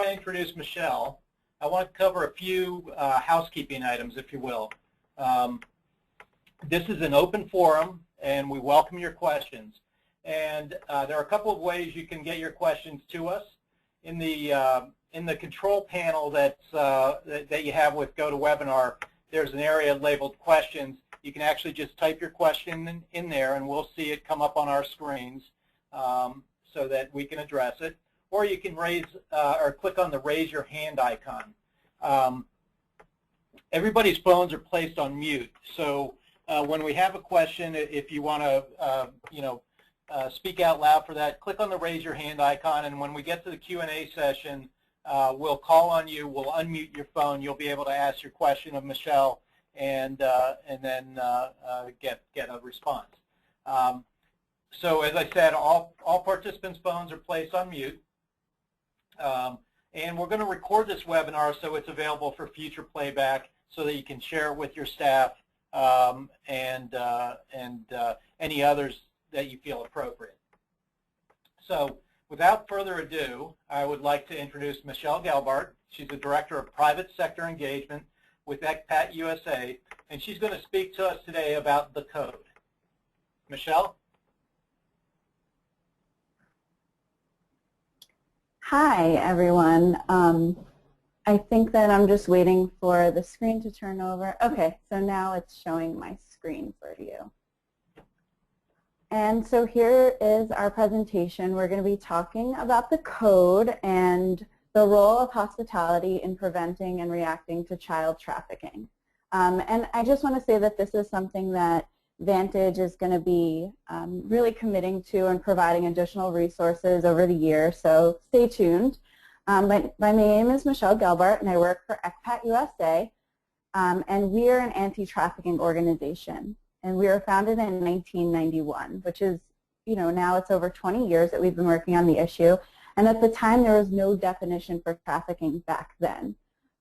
I introduce Michelle, I want to cover a few housekeeping items, if you will. This is an open forum, and we welcome your questions. And there are a couple of ways you can get your questions to us. In the control panel that you have with GoToWebinar, there's an area labeled questions. You can actually just type your question in there, and we'll see it come up on our screens so that we can address it. Or you can raise or click on the raise your hand icon. Everybody's phones are placed on mute, so when we have a question, if you want to speak out loud for that, click on the raise your hand icon, and when we get to the Q&A session, we'll call on you, we'll unmute your phone, you'll be able to ask your question of Michelle and then get a response. So as I said, all participants' phones are placed on mute. And we're going to record this webinar so it's available for future playback so that you can share it with your staff and any others that you feel appropriate. So without further ado, I would like to introduce Michelle Guelbart. She's the Director of Private Sector Engagement with ECPATUSA, and she's going to speak to us today about the code. Michelle? Hi, everyone. I think that I'm just waiting for the screen to turn over. Okay, so now it's showing my screen for you. And so here is our presentation. We're going to be talking about the code and the role of hospitality in preventing and reacting to child trafficking. And I just want to say that this is something that Vantage is going to be really committing to and providing additional resources over the year, so stay tuned. My name is Michelle Guelbart, and I work for ECPATUSA, and we are an anti-trafficking organization. And we were founded in 1991, which is, now it's over 20 years that we've been working on the issue. And at the time, there was no definition for trafficking back then.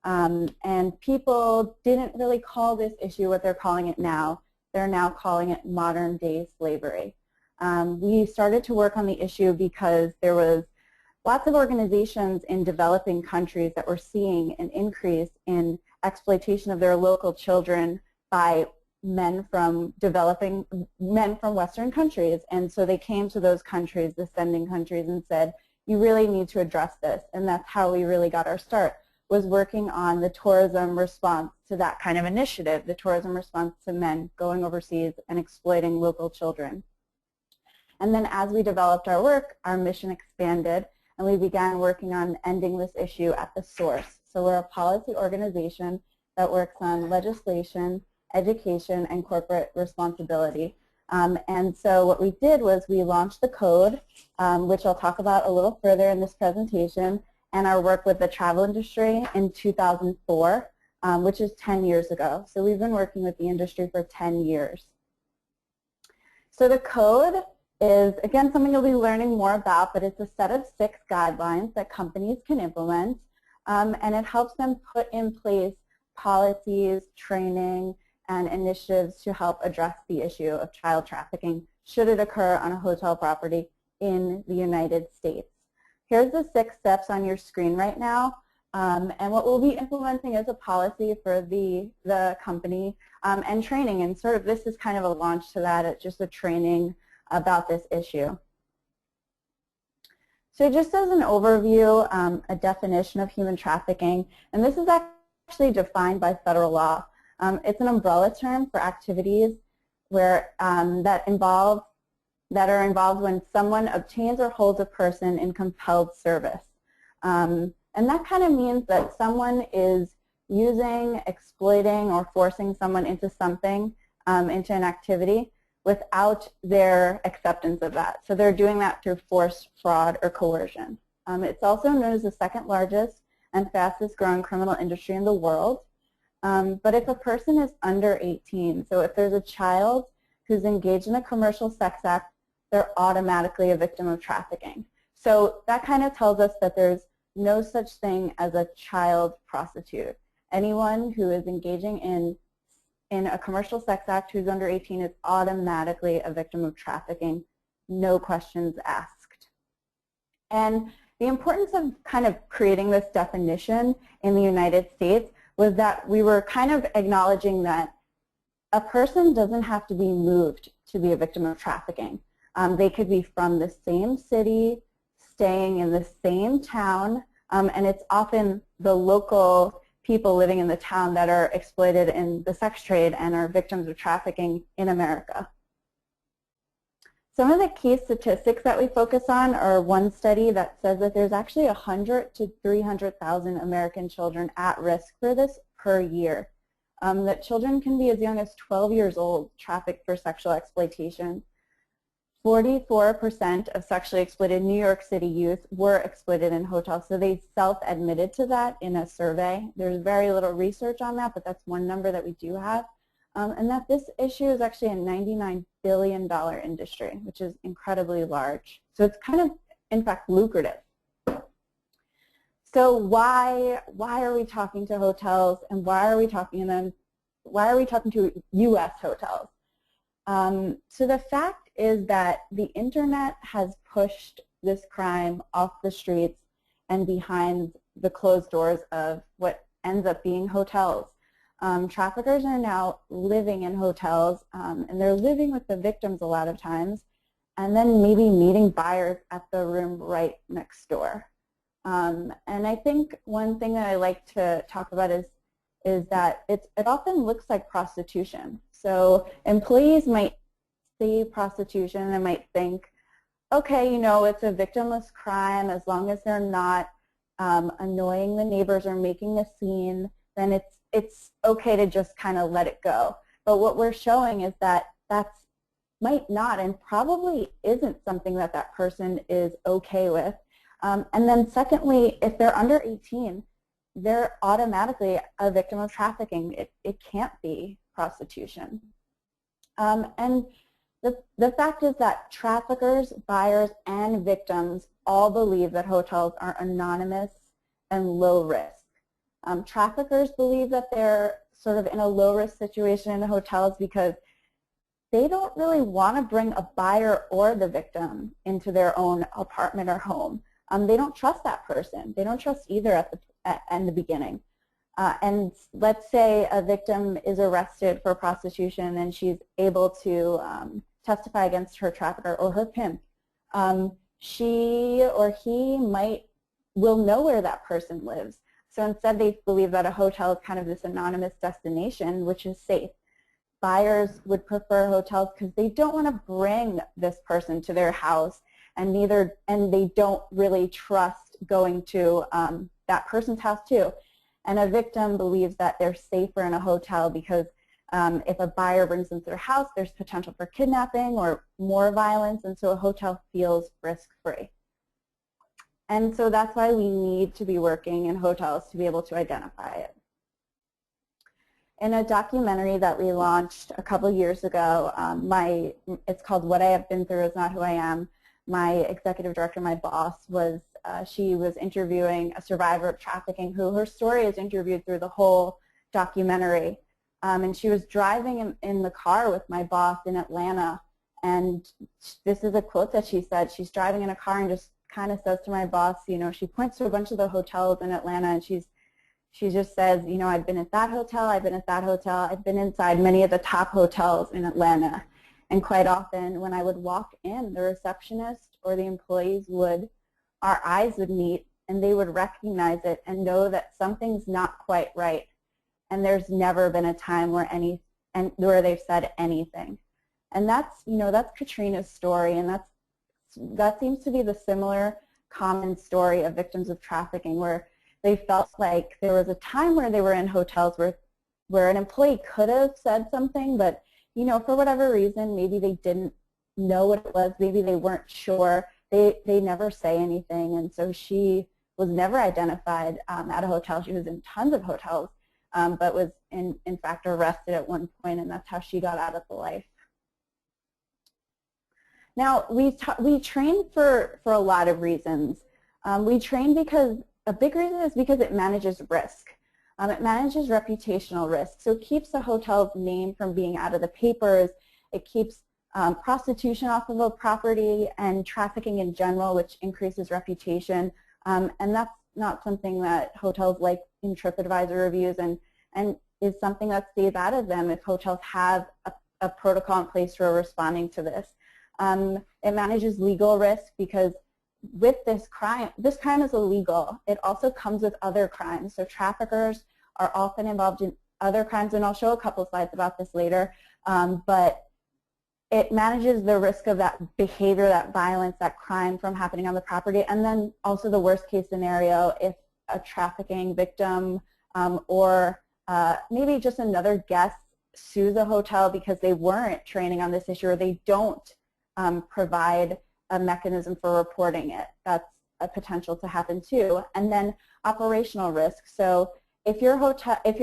And people didn't really call this issue what they're calling it now. They're now calling it modern-day slavery. We started to work on the issue because there was lots of organizations in developing countries that were seeing an increase in exploitation of their local children by men from Western countries. And so they came to those countries, the sending countries, and said, you really need to address this. And that's how we really got our start, was working on the tourism response to that kind of initiative, the tourism response to men going overseas and exploiting local children. And then as we developed our work, our mission expanded, and we began working on ending this issue at the source. So we're a policy organization that works on legislation, education, and corporate responsibility. And so what we did was we launched the code, which I'll talk about a little further in this presentation, and our work with the travel industry in 2004, which is 10 years ago. So we've been working with the industry for 10 years. So the code is, again, something you'll be learning more about, but it's a set of 6 guidelines that companies can implement, and it helps them put in place policies, training, and initiatives to help address the issue of child trafficking should it occur on a hotel property in the United States. Here's the 6 steps on your screen right now, and what we'll be implementing is a policy for the company and training, and sort of this is kind of a launch to that. It's just a training about this issue. So just as an overview, a definition of human trafficking, and this is actually defined by federal law. It's an umbrella term for activities where that are involved when someone obtains or holds a person in compelled service. And that kind of means that someone is using, exploiting, or forcing someone into something, into an activity, without their acceptance of that. So they're doing that through force, fraud, or coercion. It's also known as the 2nd largest and fastest growing criminal industry in the world. But if a person is under 18, so if there's a child who's engaged in a commercial sex act, they're automatically a victim of trafficking. So that kind of tells us that there's no such thing as a child prostitute. Anyone who is engaging in a commercial sex act who's under 18 is automatically a victim of trafficking, no questions asked. And the importance of kind of creating this definition in the United States was that we were kind of acknowledging that a person doesn't have to be moved to be a victim of trafficking. They could be from the same city, staying in the same town, and it's often the local people living in the town that are exploited in the sex trade and are victims of trafficking in America. Some of the key statistics that we focus on are one study that says that there's actually 100 to 300,000 American children at risk for this per year. That children can be as young as 12 years old trafficked for sexual exploitation. 44% of sexually exploited New York City youth were exploited in hotels, so they self-admitted to that in a survey. There's very little research on that, but that's one number that we do have. And that this issue is actually a $99 billion industry, which is incredibly large. So it's kind of, in fact, lucrative. So why are we talking to hotels, and why are we talking to U.S. hotels? So the fact is that the internet has pushed this crime off the streets and behind the closed doors of what ends up being hotels. Traffickers are now living in hotels, and they're living with the victims a lot of times, and then maybe meeting buyers at the room right next door. And I think one thing that I like to talk about is that it often looks like prostitution. So employees might see prostitution and might think, okay, you know, it's a victimless crime. As long as they're not annoying the neighbors or making a scene, then it's okay to just kind of let it go. But what we're showing is that that's might not and probably isn't something that that person is okay with. And then secondly, if they're under 18, they're automatically a victim of trafficking. It can't be prostitution. And the fact is that traffickers, buyers, and victims all believe that hotels are anonymous and low risk. Traffickers believe that they're sort of in a low-risk situation in hotels because they don't really want to bring a buyer or the victim into their own apartment or home. They don't trust that person. They don't trust either in the beginning. And let's say a victim is arrested for prostitution and she's able to testify against her trafficker or her pimp. She or he will know where that person lives. So instead they believe that a hotel is kind of this anonymous destination, which is safe. Buyers would prefer hotels because they don't want to bring this person to their house, and they don't really trust going to that person's house too. And a victim believes that they're safer in a hotel because if a buyer brings them to their house, there's potential for kidnapping or more violence, and so a hotel feels risk-free. And so that's why we need to be working in hotels to be able to identify it. In a documentary that we launched a couple years ago, it's called What I Have Been Through Is Not Who I Am. My executive director, my boss, she was interviewing a survivor of trafficking who her story is interviewed through the whole documentary. And she was driving in the car with my boss in Atlanta, and this is a quote that she said. She's driving in a car and just kind of says to my boss, you know, she points to a bunch of the hotels in Atlanta, and she just says, you know, I've been at that hotel, I've been at that hotel, I've been inside many of the top hotels in Atlanta. And quite often when I would walk in, the receptionist or the employees our eyes would meet, and they would recognize it and know that something's not quite right. And there's never been a time where they've said anything. And that's Katrina's story, and that seems to be the similar common story of victims of trafficking, where they felt like there was a time where they were in hotels where an employee could have said something, but you know, for whatever reason, maybe they didn't know what it was, maybe they weren't sure, they never say anything, and so she was never identified at a hotel. She was in tons of hotels, but was in fact arrested at one point, and that's how she got out of the life. Now, we train for a lot of reasons. We train because a big reason is because it manages risk. It manages reputational risk. So it keeps the hotel's name from being out of the papers. It keeps prostitution off of a property and trafficking in general, which increases reputation, And that's not something that hotels like in TripAdvisor reviews and is something that stays out of them if hotels have a protocol in place for responding to this. It manages legal risk because with this crime is illegal. It also comes with other crimes. So traffickers are often involved in other crimes, and I'll show a couple slides about this later. But it manages the risk of that behavior, that violence, that crime from happening on the property, and then also the worst case scenario if a trafficking victim or maybe just another guest sues a hotel because they weren't training on this issue or they don't provide a mechanism for reporting it. That's a potential to happen too. And then operational risk. So if your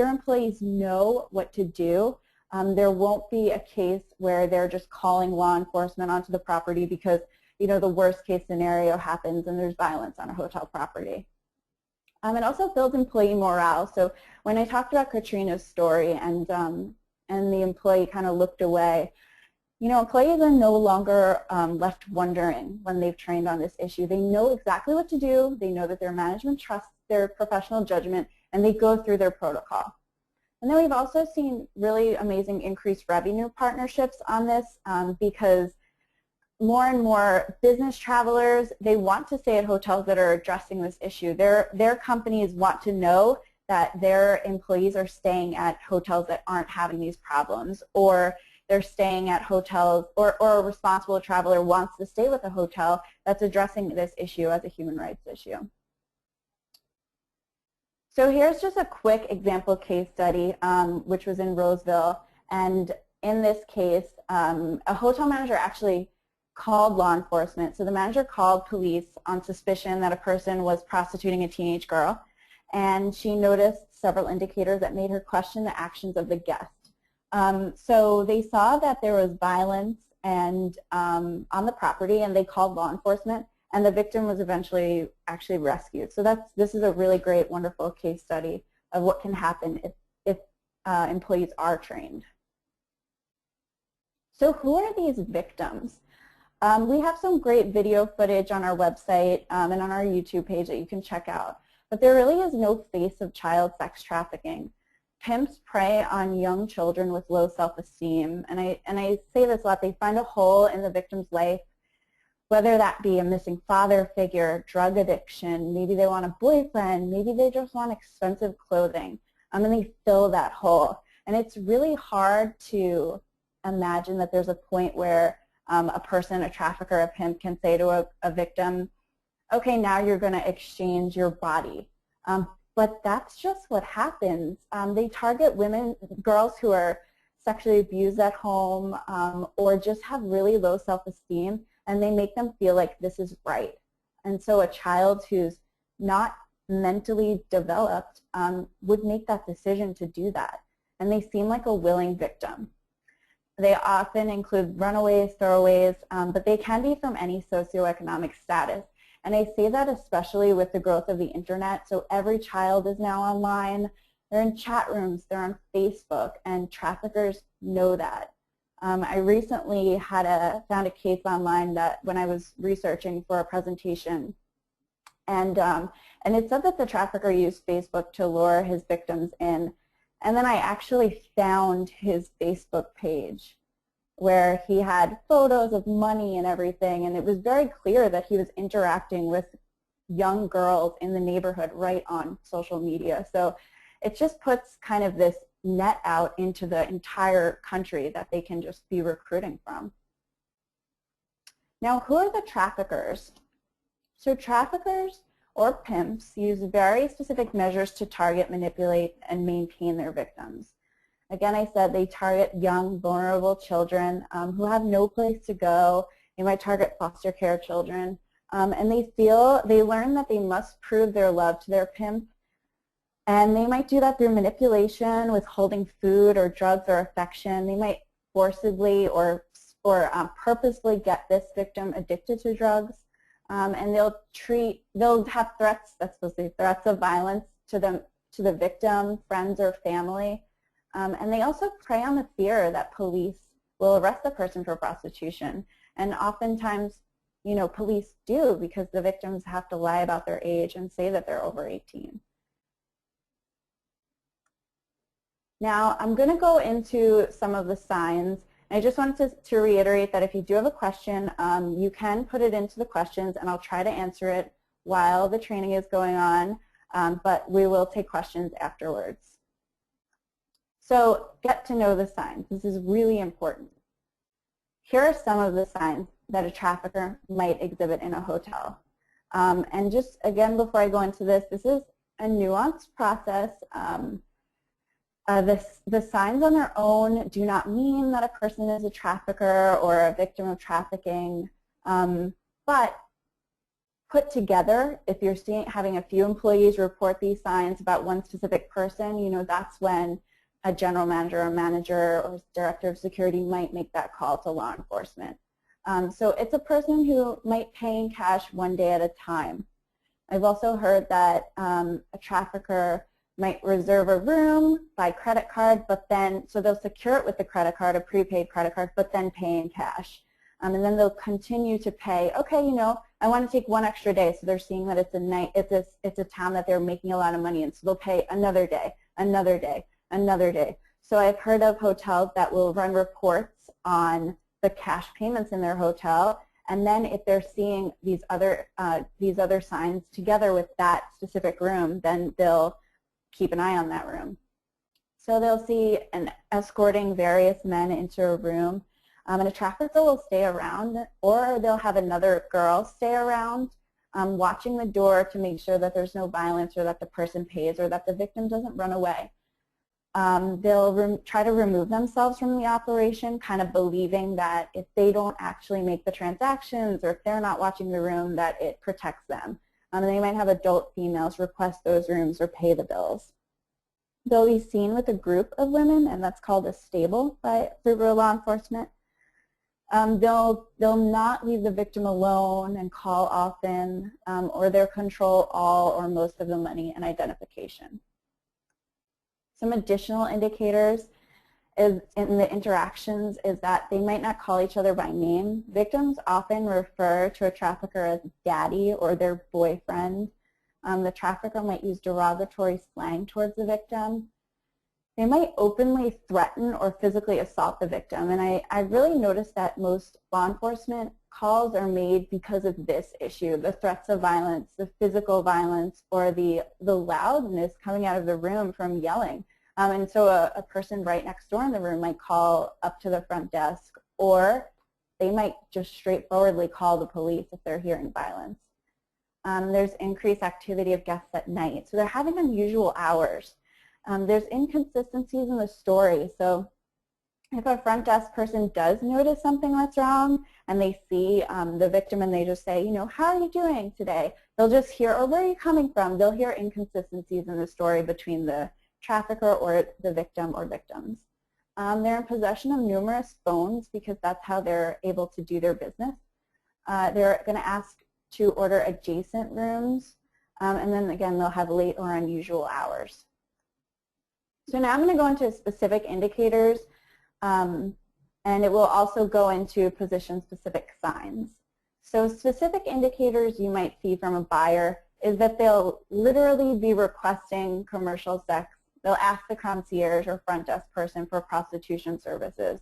employees know what to do, there won't be a case where they're just calling law enforcement onto the property because the worst case scenario happens and there's violence on a hotel property. It also builds employee morale. So when I talked about Katrina's story and the employee kind of looked away, employees are no longer left wondering when they've trained on this issue. They know exactly what to do. They know that their management trusts their professional judgment, and they go through their protocol. And then we've also seen really amazing increased revenue partnerships on this because more and more business travelers, they want to stay at hotels that are addressing this issue. Their companies want to know that their employees are staying at hotels that aren't having these problems, or they're staying at hotels, or a responsible traveler wants to stay with a hotel that's addressing this issue as a human rights issue. So here's just a quick example case study, which was in Roseville. And in this case, a hotel manager actually called law enforcement. So the manager called police on suspicion that a person was prostituting a teenage girl. And she noticed several indicators that made her question the actions of the guest. So they saw that there was violence and on the property, and they called law enforcement, and the victim was eventually actually rescued. So this is a really great, wonderful case study of what can happen if employees are trained. So who are these victims? We have some great video footage on our website and on our YouTube page that you can check out. But there really is no face of child sex trafficking. Pimps prey on young children with low self-esteem, and I say this a lot. They find a hole in the victim's life, whether that be a missing father figure, drug addiction, maybe they want a boyfriend, maybe they just want expensive clothing, and they fill that hole. And it's really hard to imagine that there's a point where a person, a trafficker, a pimp can say to a victim, okay, now you're going to exchange your body. But that's just what happens. They target girls who are sexually abused at home or just have really low self-esteem, and they make them feel like this is right. And so a child who's not mentally developed would make that decision to do that. And they seem like a willing victim. They often include runaways, throwaways, but they can be from any socioeconomic status. And I say that especially with the growth of the internet. So every child is now online. They're in chat rooms. They're on Facebook. And traffickers know that. I recently found a case online that when I was researching for a presentation. And it said that the trafficker used Facebook to lure his victims in. And then I actually found his Facebook page where he had photos of money and everything, and it was very clear that he was interacting with young girls in the neighborhood right on social media. So it just puts kind of this net out into the entire country that they can just be recruiting from. Now, who are the traffickers? So traffickers or pimps use very specific measures to target, manipulate, and maintain their victims. Again, I said they target young, vulnerable children who have no place to go. They might target foster care children. And they learn that they must prove their love to their pimp. And they might do that through manipulation, withholding food or drugs or affection. They might forcibly or purposely get this victim addicted to drugs. And they'll have threats, that's supposed to be threats of violence to the victim, friends, or family. And they also prey on the fear that police will arrest the person for prostitution. And oftentimes, police do, because the victims have to lie about their age and say that they're over 18. Now, I'm going to go into some of the signs. I just wanted to reiterate that if you do have a question, you can put it into the questions, and I'll try to answer it while the training is going on, but we will take questions afterwards. So get to know the signs. This is really important. Here are some of the signs that a trafficker might exhibit in a hotel. And just again, before I go into this, this is a nuanced process. The signs on their own do not mean that a person is a trafficker or a victim of trafficking, but put together, if you're having a few employees report these signs about one specific person, that's when a general manager or manager or director of security might make that call to law enforcement. So it's a person who might pay in cash one day at a time. I've also heard that a trafficker might reserve a room by credit card, but then, so they'll secure it with the credit card, a prepaid credit card, but then pay in cash. And then they'll continue to pay, okay, I want to take one extra day, so they're seeing that it's a town that they're making a lot of money in, so they'll pay another day, another day, another day. So I've heard of hotels that will run reports on the cash payments in their hotel, and then if they're seeing these other signs together with that specific room, then they'll keep an eye on that room. So they'll see an escorting various men into a room, and a trafficker will stay around, or they'll have another girl stay around watching the door to make sure that there's no violence or that the person pays or that the victim doesn't run away. They'll try to remove themselves from the operation, kind of believing that if they don't actually make the transactions or if they're not watching the room, that it protects them. And they might have adult females request those rooms or pay the bills. They'll be seen with a group of women, and that's called a stable through law enforcement. They'll not leave the victim alone and call often, or they'll control all or most of the money and identification. Some additional indicators in the interactions is that they might not call each other by name. Victims often refer to a trafficker as daddy or their boyfriend. The trafficker might use derogatory slang towards the victim. They might openly threaten or physically assault the victim. And I really noticed that most law enforcement calls are made because of this issue, the threats of violence, the physical violence, or the loudness coming out of the room from yelling. And so a person right next door in the room might call up to the front desk, or they might just straightforwardly call the police if they're hearing violence. There's increased activity of guests at night. So they're having unusual hours. There's inconsistencies in the story. So if a front desk person does notice something that's wrong and they see the victim and they just say, how are you doing today? They'll just hear, or where are you coming from? They'll hear inconsistencies in the story between the trafficker or the victim or victims. They're in possession of numerous phones because that's how they're able to do their business. They're going to ask to order adjacent rooms, and then again they'll have late or unusual hours. So now I'm going to go into specific indicators, and it will also go into position-specific signs. So specific indicators you might see from a buyer is that they'll literally be requesting commercial sex. They'll ask the concierge or front desk person for prostitution services.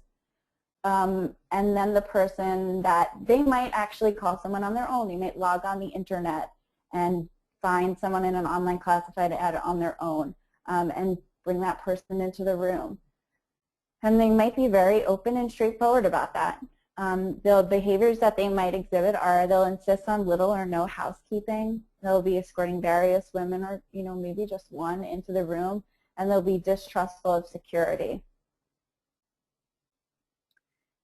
And then the person that they might actually call someone on their own. They might log on the internet and find someone in an online classified ad on their own and bring that person into the room. And they might be very open and straightforward about that. The behaviors that they might exhibit are they'll insist on little or no housekeeping. They'll be escorting various women or maybe just one into the room, and they'll be distrustful of security.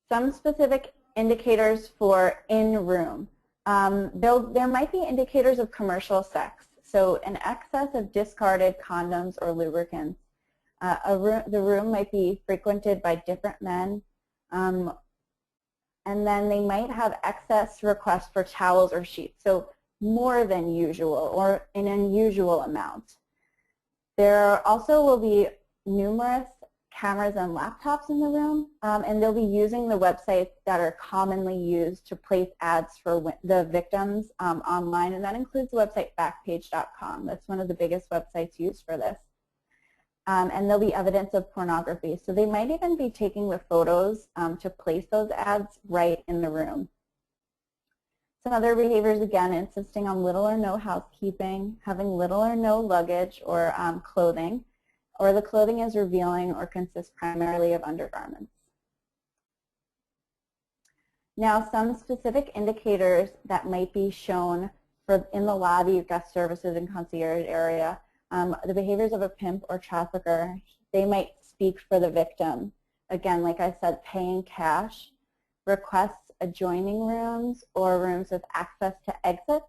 Some specific indicators for in-room. There might be indicators of commercial sex. So an excess of discarded condoms or lubricants. The room might be frequented by different men. And then they might have excess requests for towels or sheets, so more than usual or an unusual amount. There also will be numerous cameras and laptops in the room, and they'll be using the websites that are commonly used to place ads for the victims online, and that includes the website backpage.com. That's one of the biggest websites used for this. And there'll be evidence of pornography. So they might even be taking the photos to place those ads right in the room. Some other behaviors, again, insisting on little or no housekeeping, having little or no luggage or clothing, or the clothing is revealing or consists primarily of undergarments. Now, some specific indicators that might be shown in the lobby, guest services, and concierge area, the behaviors of a pimp or trafficker, they might speak for the victim. Again, like I said, paying cash, requests adjoining rooms or rooms with access to exits,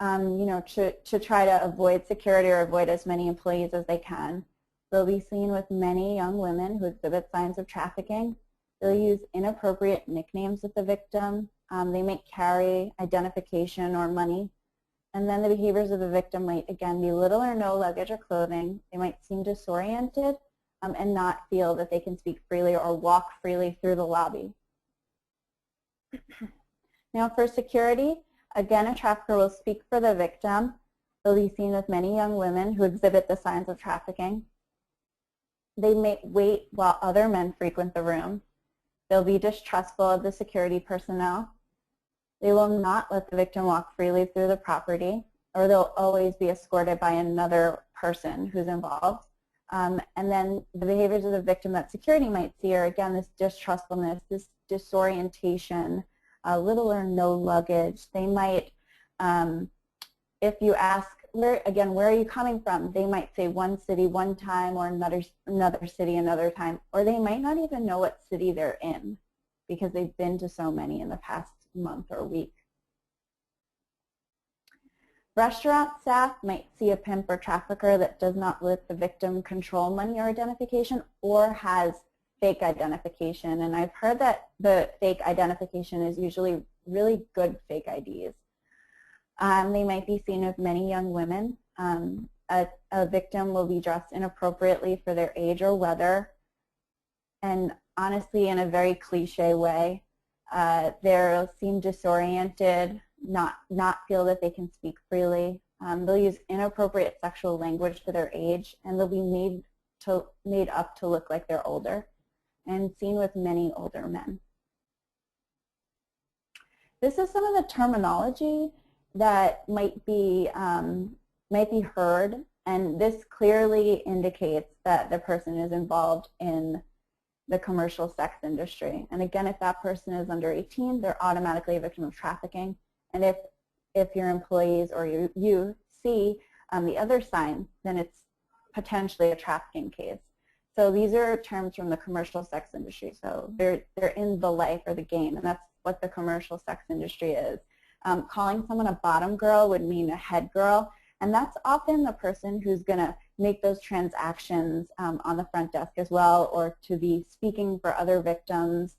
you know, to try to avoid security or avoid as many employees as they can. They'll be seen with many young women who exhibit signs of trafficking. They'll use inappropriate nicknames with the victim. They may carry identification or money. And then the behaviors of the victim might, again, be little or no luggage or clothing. They might seem disoriented and not feel that they can speak freely or walk freely through the lobby. Now for security, again, a trafficker will speak for the victim. They'll be seen with many young women who exhibit the signs of trafficking. They may wait while other men frequent the room. They'll be distrustful of the security personnel. They will not let the victim walk freely through the property, or they'll always be escorted by another person who's involved. And then the behaviors of the victim that security might see are, again, this distrustfulness, this disorientation, little or no luggage. They might, if you ask, where are you coming from? They might say one city one time or another city another time, or they might not even know what city they're in because they've been to so many in the past month or week. Restaurant staff might see a pimp or trafficker that does not let the victim control money or identification or has fake identification. And I've heard that the fake identification is usually really good fake IDs. They might be seen with many young women. A victim will be dressed inappropriately for their age or weather. And honestly, in a very cliche way, they'll seem disoriented, not feel that they can speak freely. They'll use inappropriate sexual language for their age, and they'll be made up to look like they're older, and seen with many older men. This is some of the terminology that might be heard, and this clearly indicates that the person is involved in the commercial sex industry. And again, if that person is under 18, they're automatically a victim of trafficking. And if your employees or you see the other sign, then it's potentially a trafficking case. So these are terms from the commercial sex industry. So they're in the life or the game, and that's what the commercial sex industry is. Calling someone a bottom girl would mean a head girl, and that's often the person who's going to make those transactions on the front desk as well, or to be speaking for other victims,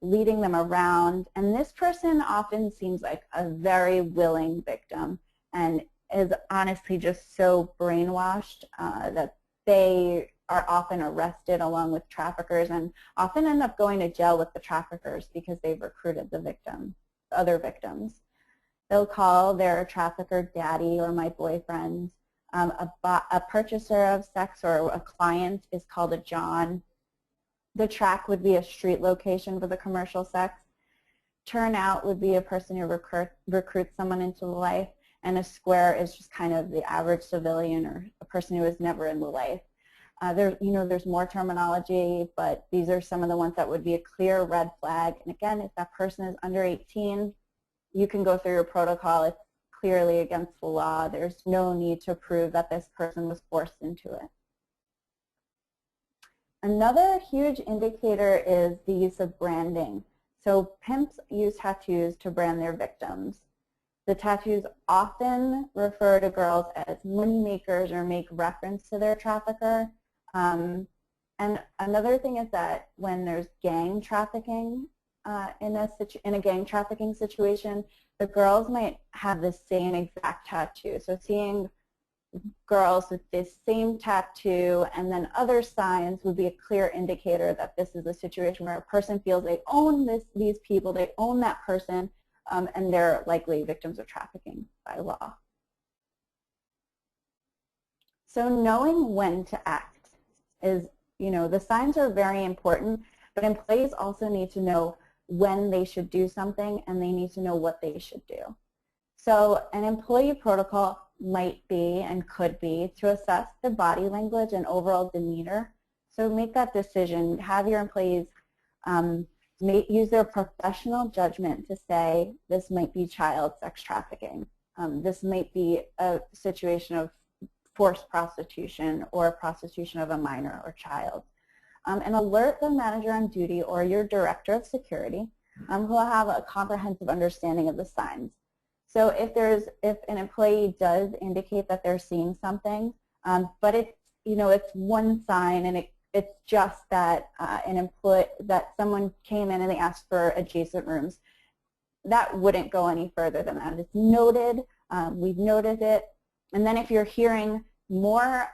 leading them around. And this person often seems like a very willing victim and is honestly just so brainwashed that they are often arrested along with traffickers and often end up going to jail with the traffickers because they've recruited the victim, other victims. They'll call their trafficker daddy or my boyfriend. A purchaser of sex or a client is called a John. The track would be a street location for the commercial sex. Turnout would be a person who recruits someone into life, and a square is just kind of the average civilian or a person who is never in the life. There's more terminology, but these are some of the ones that would be a clear red flag. And again, if that person is under 18, you can go through your protocol. It's clearly against the law. There's no need to prove that this person was forced into it. Another huge indicator is the use of branding. So pimps use tattoos to brand their victims. The tattoos often refer to girls as money makers or make reference to their trafficker. And another thing is that when there's gang trafficking in a gang trafficking situation, the girls might have the same exact tattoo. So seeing girls with this same tattoo and then other signs would be a clear indicator that this is a situation where a person feels they own these people, they own that person, and they're likely victims of trafficking by law. So knowing when to act is, the signs are very important, but employees also need to know when they should do something, and they need to know what they should do. So an employee protocol might be and could be to assess the body language and overall demeanor. So make that decision. Have your employees use their professional judgment to say this might be child sex trafficking. This might be a situation of forced prostitution or prostitution of a minor or child. And alert the manager on duty or your director of security who will have a comprehensive understanding of the signs. So if an employee does indicate that they're seeing something, but it's one sign and it's just that that someone came in and they asked for adjacent rooms, that wouldn't go any further than that. It's noted, we've noted it, and then if you're hearing more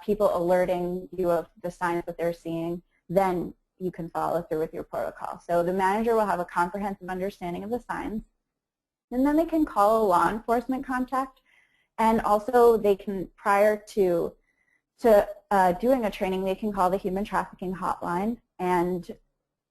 people alerting you of the signs that they're seeing, then you can follow through with your protocol. So the manager will have a comprehensive understanding of the signs, and then they can call a law enforcement contact, and also they can, prior to doing a training, they can call the human trafficking hotline, and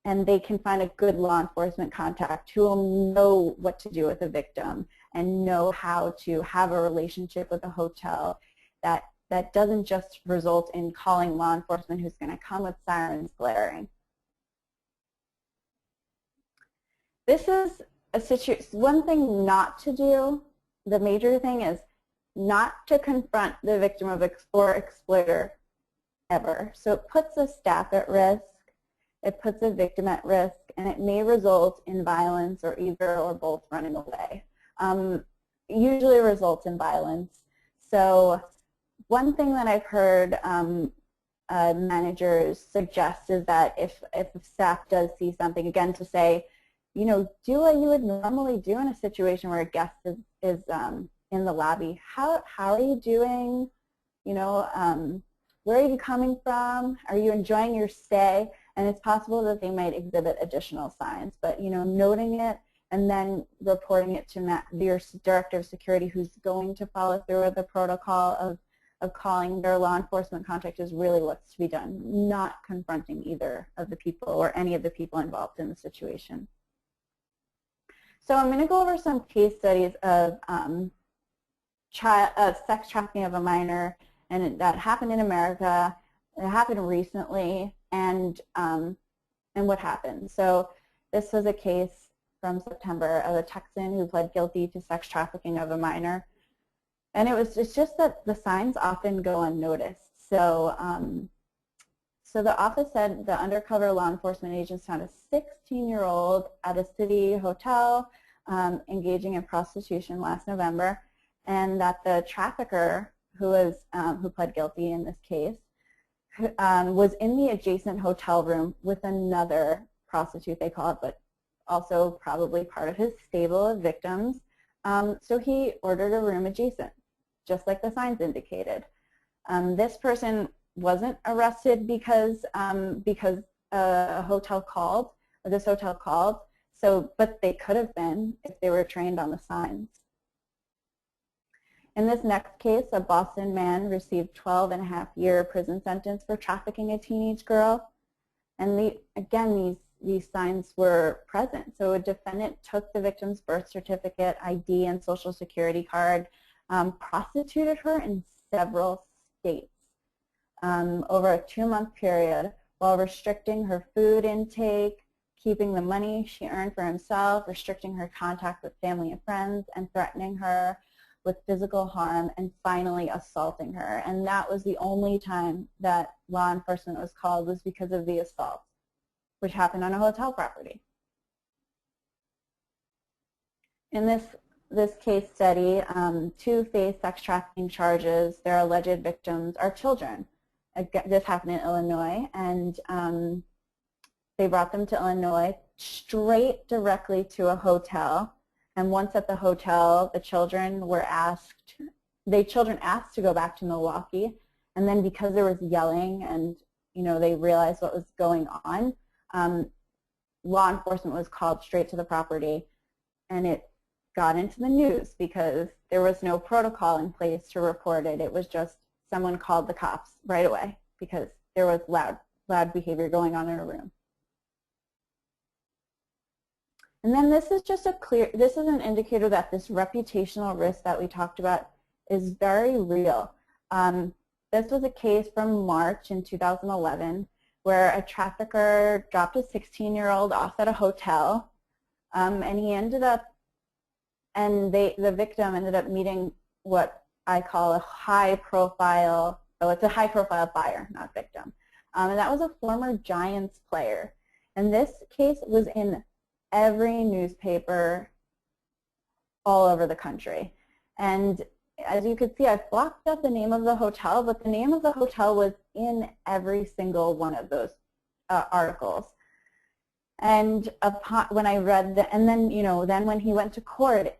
they can find a good law enforcement contact who will know what to do with a victim and know how to have a relationship with a hotel that doesn't just result in calling law enforcement who's going to come with sirens blaring. This is a situation. One thing not to do, the major thing is not to confront the victim or exploiter ever. So it puts the staff at risk, it puts the victim at risk, and it may result in violence or either or both running away. Usually results in violence. So one thing that I've heard managers suggest is that if staff does see something, again, to say, do what you would normally do in a situation where a guest is in the lobby. How are you doing? Where are you coming from? Are you enjoying your stay? And it's possible that they might exhibit additional signs, but noting it and then reporting it to your director of security, who's going to follow through with the protocol of calling their law enforcement contact, is really what's to be done, not confronting either of the people or any of the people involved in the situation. So I'm going to go over some case studies of sex trafficking of a minor, and that happened in America. It happened recently, and what happened. So this was a case from September of a Texan who pled guilty to sex trafficking of a minor. And it's just that the signs often go unnoticed. So so the office said the undercover law enforcement agents found a 16-year-old at a city hotel engaging in prostitution last November, and that the trafficker who pled guilty in this case was in the adjacent hotel room with another prostitute, they call it, but also probably part of his stable of victims. So he ordered a room adjacent, just like the signs indicated. This person wasn't arrested because a hotel called, or this hotel called. So, but they could have been if they were trained on the signs. In this next case, a Boston man received 12.5-year prison sentence for trafficking a teenage girl. And again, these signs were present. So a defendant took the victim's birth certificate, ID, and social security card, prostituted her in several states over a 2-month period while restricting her food intake, keeping the money she earned for himself, restricting her contact with family and friends, and threatening her with physical harm, and finally assaulting her. And that was the only time that law enforcement was called, was because of the assault, which happened on a hotel property. In this case study, 2 face sex trafficking charges. Their alleged victims are children. Again, this happened in Illinois, and they brought them to Illinois straight directly to a hotel. And once at the hotel, the children were asked children asked to go back to Milwaukee, and then because there was yelling and they realized what was going on, law enforcement was called straight to the property, and it got into the news because there was no protocol in place to report it. It was just someone called the cops right away because there was loud behavior going on in a room. And then this is just this is an indicator that this reputational risk that we talked about is very real. This was a case from March in 2011 where a trafficker dropped a 16-year-old off at a hotel, and he ended up, and the victim ended up meeting what I call a high-profile, it's a high-profile buyer, not victim. And that was a former Giants player. And this case was in every newspaper all over the country. And as you can see, I've blocked out the name of the hotel, but the name of the hotel was in every single one of those articles. And when I read and then then when he went to court,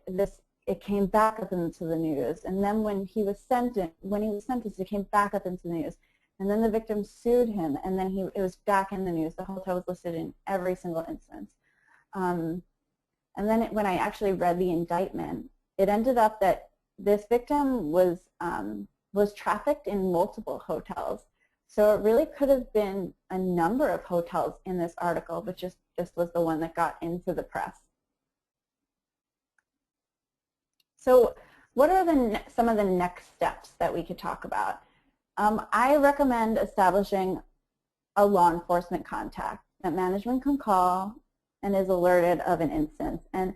it came back up into the news. And then when he was sentenced, it came back up into the news. And then the victim sued him, and then it was back in the news. The hotel was listed in every single instance. And then when I actually read the indictment, it ended up that this victim was trafficked in multiple hotels. So it really could have been a number of hotels in this article, but just was the one that got into the press. So what are some of the next steps that we could talk about? I recommend establishing a law enforcement contact that management can call and is alerted of an instance. And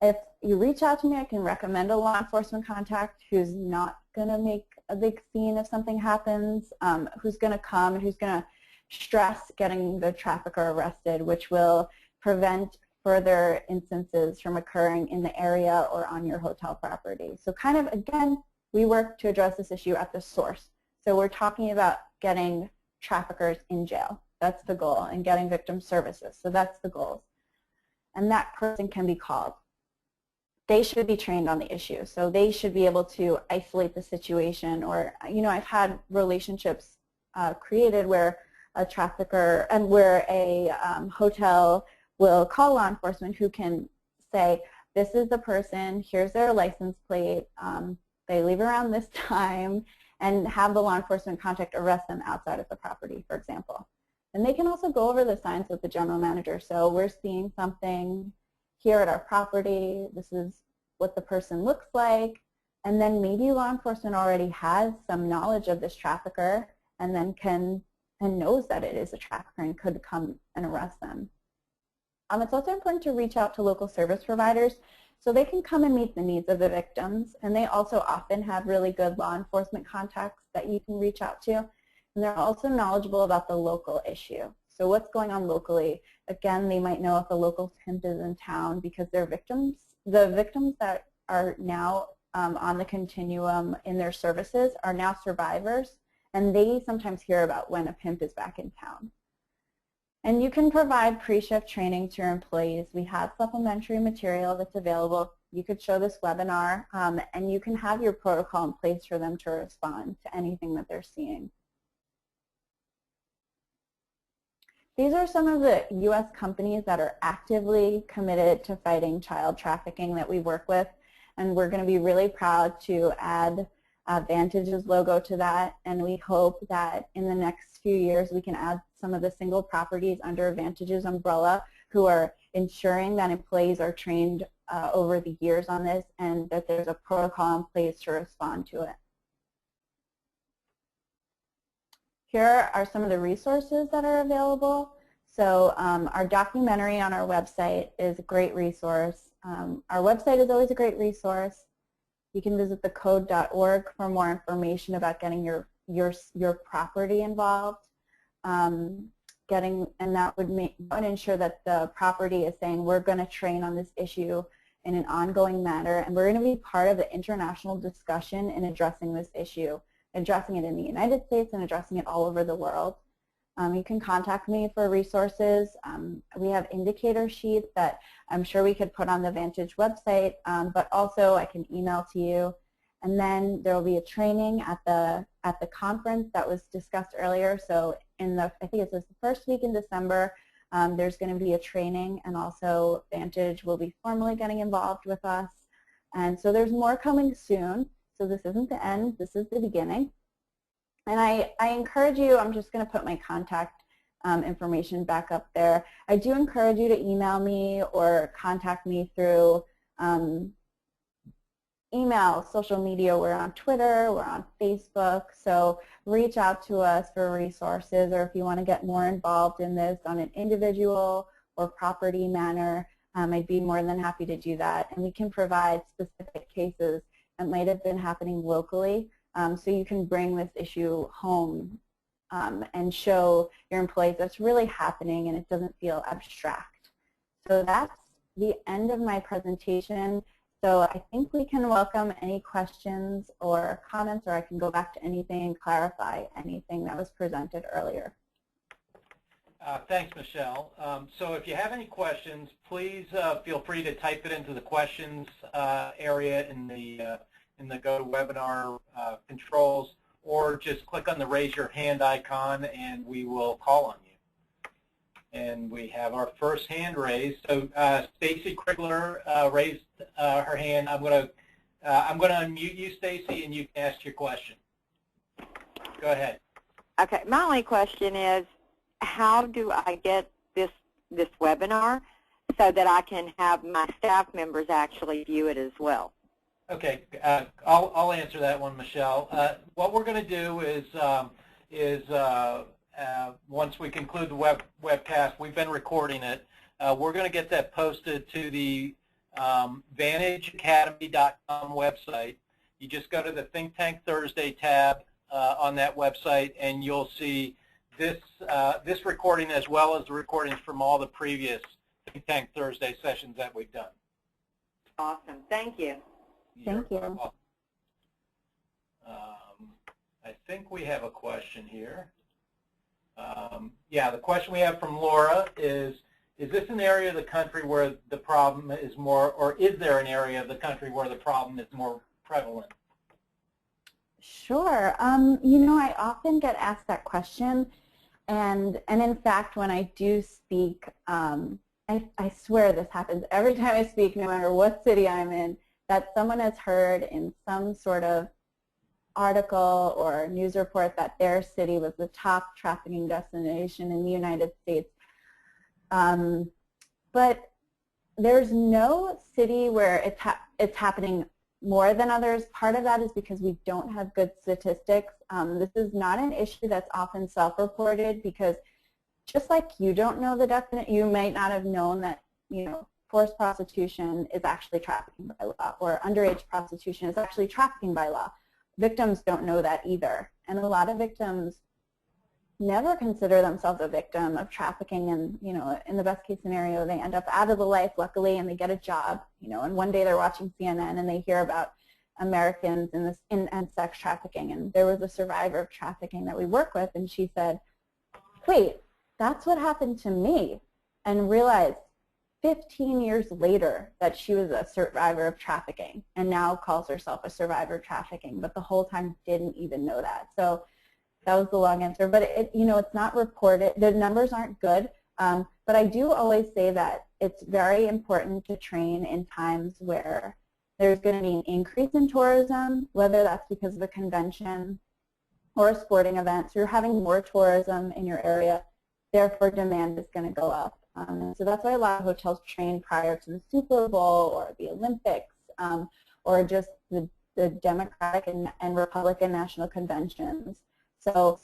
if you reach out to me, I can recommend a law enforcement contact who's not going to make a big scene if something happens, who's going to come, who's going to stress getting the trafficker arrested, which will prevent further instances from occurring in the area or on your hotel property. So kind of, again, we work to address this issue at the source. So we're talking about getting traffickers in jail. That's the goal, and getting victim services. So that's the goal. And that person can be called. They should be trained on the issue. So they should be able to isolate the situation. Or, I've had relationships created where a trafficker and where a hotel will call law enforcement who can say, this is the person, here's their license plate, they leave around this time, and have the law enforcement contact arrest them outside of the property, for example. And they can also go over the signs with the general manager. So we're seeing something here at our property, this is what the person looks like, and then maybe law enforcement already has some knowledge of this trafficker and then knows that it is a trafficker and could come and arrest them. It's also important to reach out to local service providers so they can come and meet the needs of the victims, and they also often have really good law enforcement contacts that you can reach out to, and they're also knowledgeable about the local issue. So what's going on locally? Again, they might know if a local pimp is in town because they're victims. The victims that are now on the continuum in their services are now survivors, and they sometimes hear about when a pimp is back in town. And you can provide pre-shift training to your employees. We have supplementary material that's available. You could show this webinar, and you can have your protocol in place for them to respond to anything that they're seeing. These are some of the U.S. companies that are actively committed to fighting child trafficking that we work with, and we're going to be really proud to add Vantage's logo to that, and we hope that in the next few years we can add some of the single properties under Vantage's umbrella who are ensuring that employees are trained over the years on this and that there's a protocol in place to respond to it. Here are some of the resources that are available. So our documentary on our website is a great resource. Our website is always a great resource. You can visit thecode.org for more information about getting your property involved. And that would ensure that the property is saying we're going to train on this issue in an ongoing manner, and we're going to be part of the international discussion in addressing this issue, addressing it in the United States and addressing it all over the world. You can contact me for resources. We have indicator sheets that I'm sure we could put on the Vantage website, but also I can email to you. And then there will be a training at the conference that was discussed earlier. So I think it's the first week in December, there's going to be a training, and also Vantage will be formally getting involved with us. And so there's more coming soon. So this isn't the end, this is the beginning. And I encourage you, I'm just going to put my contact information back up there. I do encourage you to email me or contact me through email, social media. We're on Twitter, we're on Facebook, so reach out to us for resources, or if you want to get more involved in this on an individual or property manner, I'd be more than happy to do that. And we can provide specific cases that might have been happening locally, so you can bring this issue home and show your employees that's really happening and it doesn't feel abstract. So that's the end of my presentation. So I think we can welcome any questions or comments, or I can go back to anything and clarify anything that was presented earlier. Thanks, Michelle. So if you have any questions, please feel free to type it into the questions area in the GoToWebinar controls, or just click on the raise your hand icon and we will call on you. And we have our first hand raised. So Stacy Krigler raised her hand. I'm going to unmute you, Stacy, and you can ask your question. Go ahead. Okay. My only question is, how do I get this webinar so that I can have my staff members actually view it as well? Okay. I'll answer that one, Michelle. What we're going to do is once we conclude the webcast, we've been recording it. We're going to get that posted to the VantageAcademy.com website. You just go to the Think Tank Thursday tab on that website, and you'll see this recording as well as the recordings from all the previous Think Tank Thursday sessions that we've done. Awesome. Thank you. Thank you. I think we have a question here. Yeah, the question we have from Laura is this an area of the country where the problem is more, or is there an area of the country where the problem is more prevalent? Sure. You know, I often get asked that question, and in fact, when I do speak, I swear this happens every time I speak, no matter what city I'm in, that someone has heard in some sort of article or news report that their city was the top trafficking destination in the United States. But there's no city where it's happening more than others. Part of that is because we don't have good statistics. This is not an issue that's often self-reported, because just like you don't know the definite, you might not have known that, you know, forced prostitution is actually trafficking by law, or underage prostitution is actually trafficking by law. Victims don't know that either, and a lot of victims never consider themselves a victim of trafficking, and, you know, in the best case scenario, they end up out of the life, luckily, and they get a job, you know, and one day they're watching CNN and they hear about Americans in sex trafficking. And there was a survivor of trafficking that we work with, and she said, wait, that's what happened to me, and realized 15 years later that she was a survivor of trafficking, and now calls herself a survivor of trafficking, but the whole time didn't even know that. So that was the long answer. But you know, it's not reported. The numbers aren't good. But I do always say that it's very important to train in times where there's going to be an increase in tourism, whether that's because of a convention or a sporting event. So you're having more tourism in your area, therefore demand is going to go up. So that's why a lot of hotels train prior to the Super Bowl or the Olympics, or just the Democratic and Republican national conventions. So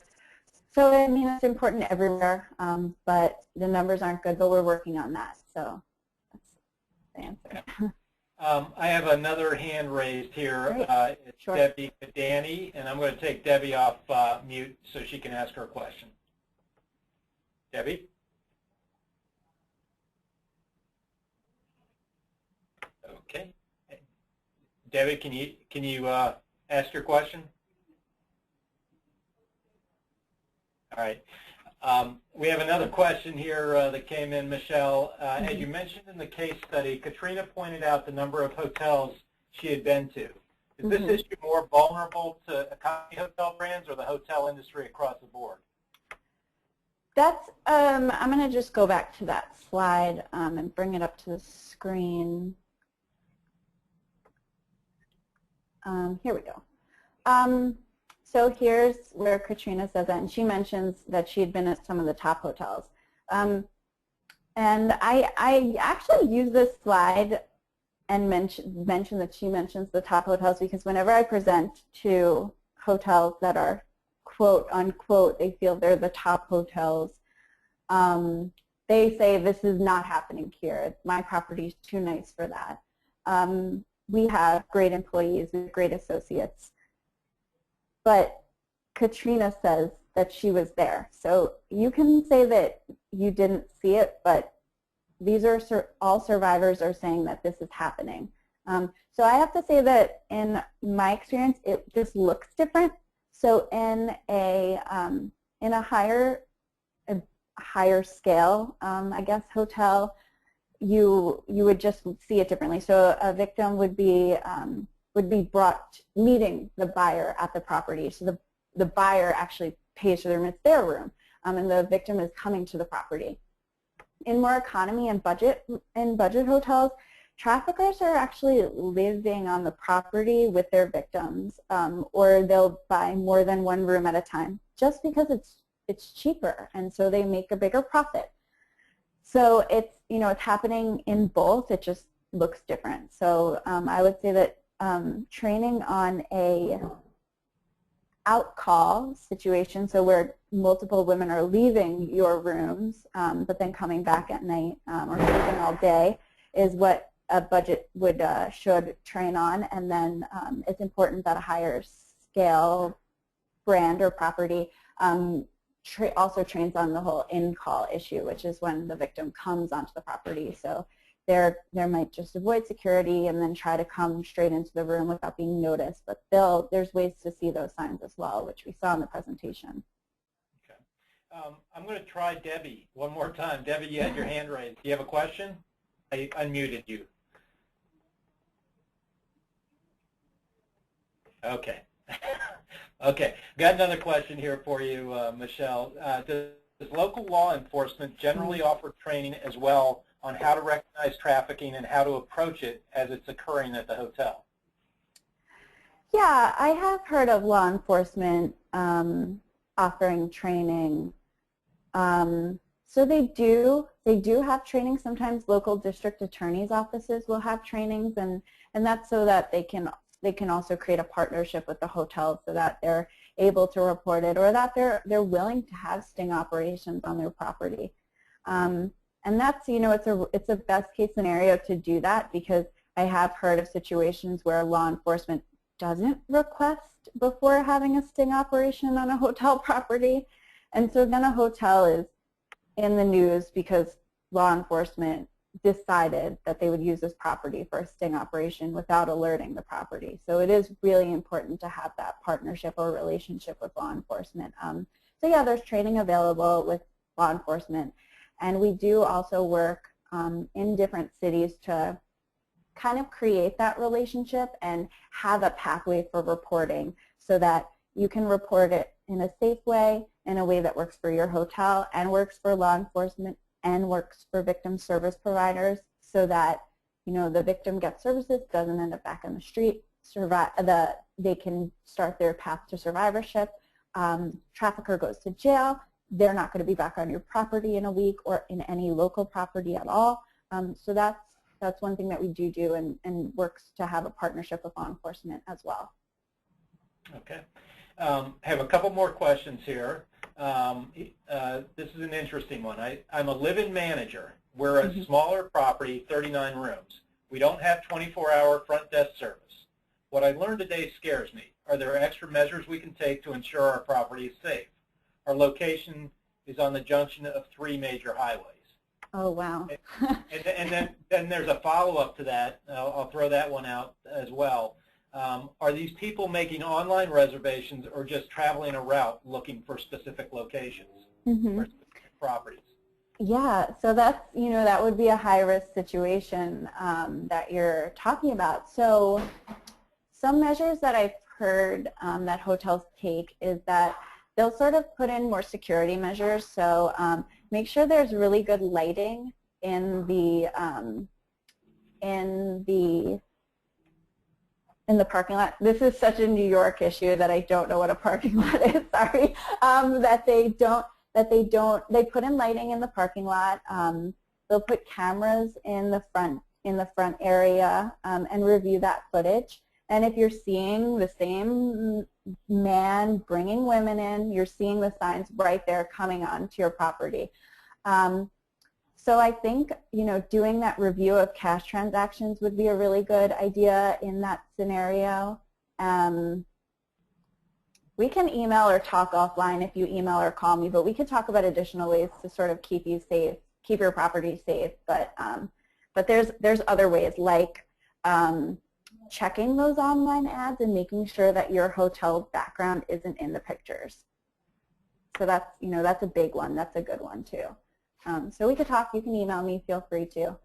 I mean, it's important everywhere, but the numbers aren't good, but we're working on that. So that's the answer. I have another hand raised here. It's sure. Debbie Danny, and I'm going to take Debbie off mute so she can ask her question. Debbie? Okay. Debbie, can you ask your question? All right. We have another question here that came in, Michelle. As you mentioned in the case study, Katrina pointed out the number of hotels she had been to. Is this issue more vulnerable to economy hotel brands or the hotel industry across the board? That's, I'm going to just go back to that slide and bring it up to the screen. Here we go. So here's where Katrina says that, and she mentions that she had been at some of the top hotels. And I actually use this slide and mention that she mentions the top hotels because whenever I present to hotels that are quote unquote, they feel they're the top hotels, they say this is not happening here. My property is too nice for that. We have great employees, great associates. But Katrina says that she was there. So you can say that you didn't see it, but these are all survivors are saying that this is happening. So I have to say that in my experience, it just looks different. So in a higher scale, I guess, hotel, you would just see it differently. So a victim would be brought meeting the buyer at the property. So the buyer actually pays for them, it's their room, and the victim is coming to the property. In more economy and budget hotels, traffickers are actually living on the property with their victims, or they'll buy more than one room at a time just because it's cheaper, and so they make a bigger profit. So it's happening in both. It just looks different. So I would say that training on a out-call situation, so where multiple women are leaving your rooms but then coming back at night or sleeping all day, is what a budget should train on. And then it's important that a higher scale brand or property also trains on the whole in-call issue, which is when the victim comes onto the property. So they might just avoid security and then try to come straight into the room without being noticed. But there's ways to see those signs as well, which we saw in the presentation. Okay. I'm going to try Debbie one more time. Debbie, you had your hand raised. Do you have a question? I unmuted you. Okay. Okay. Got another question here for you, Michelle. Does local law enforcement generally offer training as well on how to recognize trafficking and how to approach it as it's occurring at the hotel? Yeah, I have heard of law enforcement offering training. So they do have training. Sometimes local district attorneys' offices will have trainings, and that's so that they can also create a partnership with the hotel so that they're able to report it, or that they're willing to have sting operations on their property. And that's, it's a best case scenario to do that, because I have heard of situations where law enforcement doesn't request before having a sting operation on a hotel property. And so then a hotel is in the news because law enforcement decided that they would use this property for a sting operation without alerting the property. So it is really important to have that partnership or relationship with law enforcement. So yeah, there's training available with law enforcement. And we do also work in different cities to kind of create that relationship and have a pathway for reporting so that you can report it in a safe way, in a way that works for your hotel and works for law enforcement and works for victim service providers, so that the victim gets services, doesn't end up back on the street, they can start their path to survivorship. Trafficker goes to jail. They're not going to be back on your property in a week or in any local property at all. So that's one thing that we do and works to have a partnership with law enforcement as well. Okay. Have a couple more questions here. This is an interesting one. I'm a live-in manager. We're a smaller property, 39 rooms. We don't have 24-hour front desk service. What I learned today scares me. Are there extra measures we can take to ensure our property is safe? Our location is on the junction of 3 major highways. Oh, wow. and then there's a follow-up to that. I'll throw that one out as well. Are these people making online reservations or just traveling a route looking for specific locations or specific properties? Yeah, so that's, that would be a high-risk situation that you're talking about. So some measures that I've heard that hotels take is that they'll sort of put in more security measures. So make sure there's really good lighting in the parking lot. This is such a New York issue that I don't know what a parking lot is. Sorry. They put in lighting in the parking lot. They'll put cameras in the front area and review that footage. And if you're seeing the same man bringing women in, you're seeing the signs right there coming onto your property. So I think, doing that review of cash transactions would be a really good idea in that scenario. We can email or talk offline if you email or call me, but we could talk about additional ways to sort of keep you safe, keep your property safe. But there's other ways, like checking those online ads and making sure that your hotel background isn't in the pictures. So that's, that's a big one. That's a good one too. So we could talk. You can email me. Feel free to.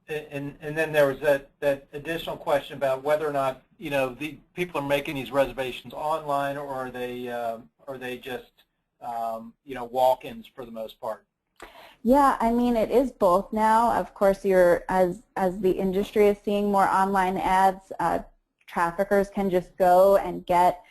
And then there was that additional question about whether or not the people are making these reservations online, or are they just walk-ins for the most part? Yeah, I mean, it is both now. Of course, as the industry is seeing more online ads, traffickers can just go and get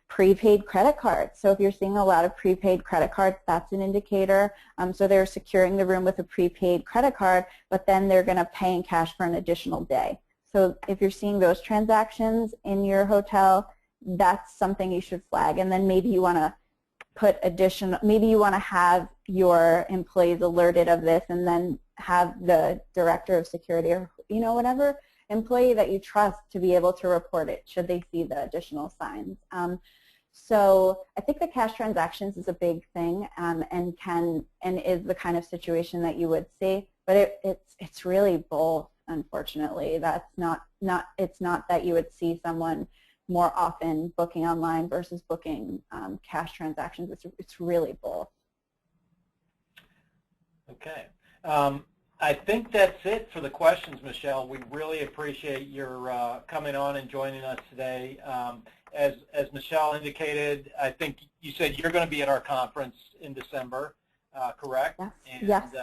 prepaid credit cards. So if you're seeing a lot of prepaid credit cards, that's an indicator. So they're securing the room with a prepaid credit card, but then they're going to pay in cash for an additional day. So if you're seeing those transactions in your hotel, that's something you should flag. And then maybe you want to maybe you want to have your employees alerted of this, and then have the director of security, or whatever employee that you trust, to be able to report it should they see the additional signs. So I think the cash transactions is a big thing, and is the kind of situation that you would see, but it's really both. Unfortunately, it's not that you would see someone more often booking online versus booking cash transactions. It's really both. Okay. I think that's it for the questions, Michelle. We really appreciate your coming on and joining us today. As Michelle indicated, I think you said you're going to be at our conference in December, correct? Yes. And, yes.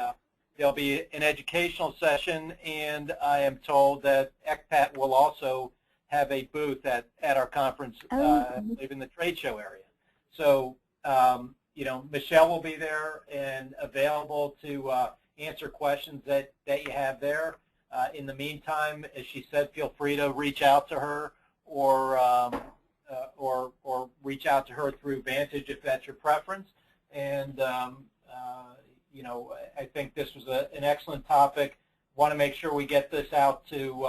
There'll be an educational session, and I am told that ECPAT will also have a booth at our conference, I believe in the trade show area. So, Michelle will be there and available to answer questions that you have there. In the meantime, as she said, feel free to reach out to her, or reach out to her through Vantage if that's your preference. And I think this was an excellent topic. Want to make sure we get this out to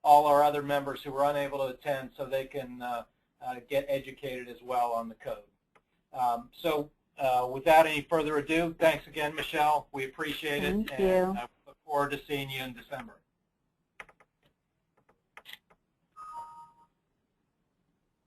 all our other members who were unable to attend, so they can get educated as well on the code. So without any further ado, thanks again, Michelle. We appreciate it. Thank you. And I look forward to seeing you in December.